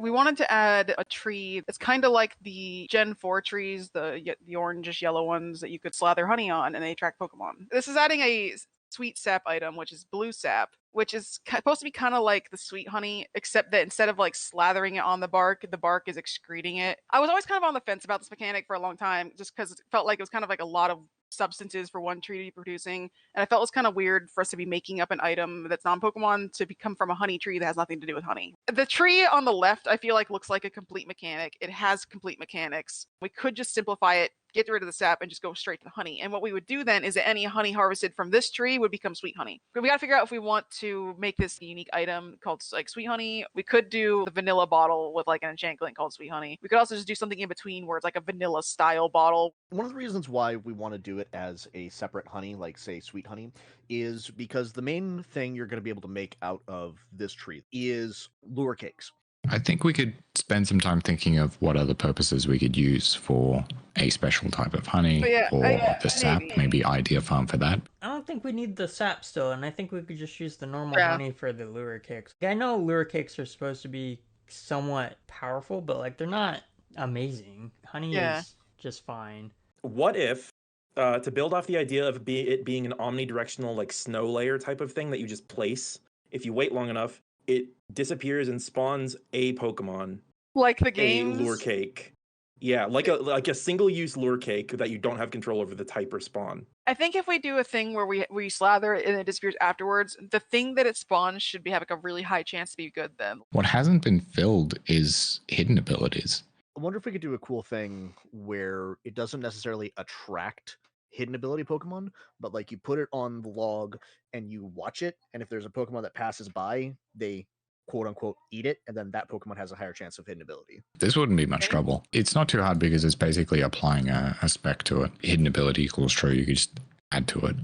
we wanted to add a tree that's kind of like the Gen 4 trees, the orangish yellow ones that you could slather honey on and they attract Pokemon. This is adding a sweet sap item, which is blue sap, which is supposed to be kind of like the sweet honey, except that instead of like slathering it on the bark is excreting it. I was always kind of on the fence about this mechanic for a long time, just because it felt like it was kind of like a lot of substances for one tree to be producing. And I felt it was kind of weird for us to be making up an item that's non-Pokemon to become from a honey tree that has nothing to do with honey. The tree on the left, I feel like looks like a complete mechanic. It has complete mechanics. We could just simplify it, get rid of the sap, and just go straight to the honey. And what we would do then is that any honey harvested from this tree would become sweet honey. But we got to figure out if we want to make this a unique item called like sweet honey. We could do the vanilla bottle with like an enchantment called sweet honey. We could also just do something in between where it's like a vanilla style bottle. One of the reasons why we want to do it as a separate honey, like say sweet honey, is because the main thing you're going to be able to make out of this tree is lure cakes. I think we could spend some time thinking of what other purposes we could use for a special type of honey or the sap, maybe idea farm for that. I don't think we need the sap still, and I think we could just use the normal honey for the lure cakes. I know lure cakes are supposed to be somewhat powerful, but like they're not amazing. Honey is just fine. What if, to build off the idea of it being an omnidirectional like snow layer type of thing that you just place, if you wait long enough, it disappears and spawns a Pokemon. Like the games? A lure cake. Yeah, like a single-use lure cake that you don't have control over the type or spawn. I think if we do a thing where we slather it and it disappears afterwards, the thing that it spawns should have like a really high chance to be good then. What hasn't been filled is hidden abilities. I wonder if we could do a cool thing where it doesn't necessarily attract hidden ability Pokemon, but like you put it on the log and you watch it, and if there's a Pokemon that passes by, they quote unquote eat it, and then that Pokemon has a higher chance of hidden ability. This wouldn't be much trouble. It's not too hard because it's basically applying a spec to it. Hidden ability equals true. You could just add to it.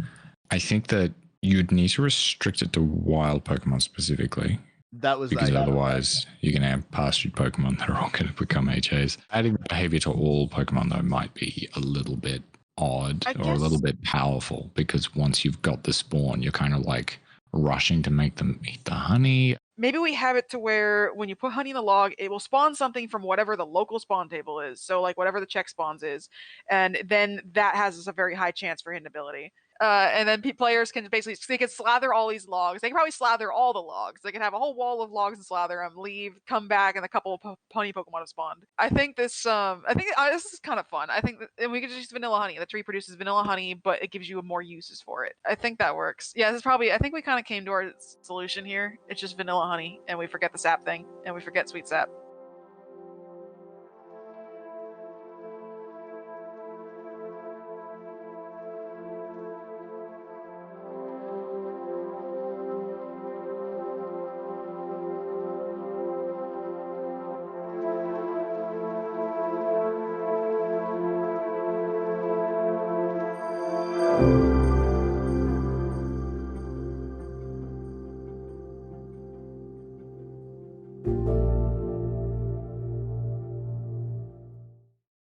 I think that you'd need to restrict it to wild Pokemon specifically. That was because otherwise you're going to have pastured Pokemon that are all going to become HAs. Adding the behavior to all Pokemon though might be a little bit odd or a little bit powerful, because once you've got the spawn, you're kind of like rushing to make them eat the honey. Maybe we have it to where when you put honey in the log, it will spawn something from whatever the local spawn table is. So like whatever the check spawns is. And then that has a very high chance for hidden ability. And then players can basically, they can slather all these logs. They can probably slather all the logs. They can have a whole wall of logs and slather them, leave, come back, and a couple of honey Pokemon have spawned. I think this is kind of fun. I think and we could just use vanilla honey. The tree produces vanilla honey, but it gives you more uses for it. I think that works. Yeah, this is probably, I think we kind of came to our solution here. It's just vanilla honey, and we forget the sap thing, and we forget sweet sap. you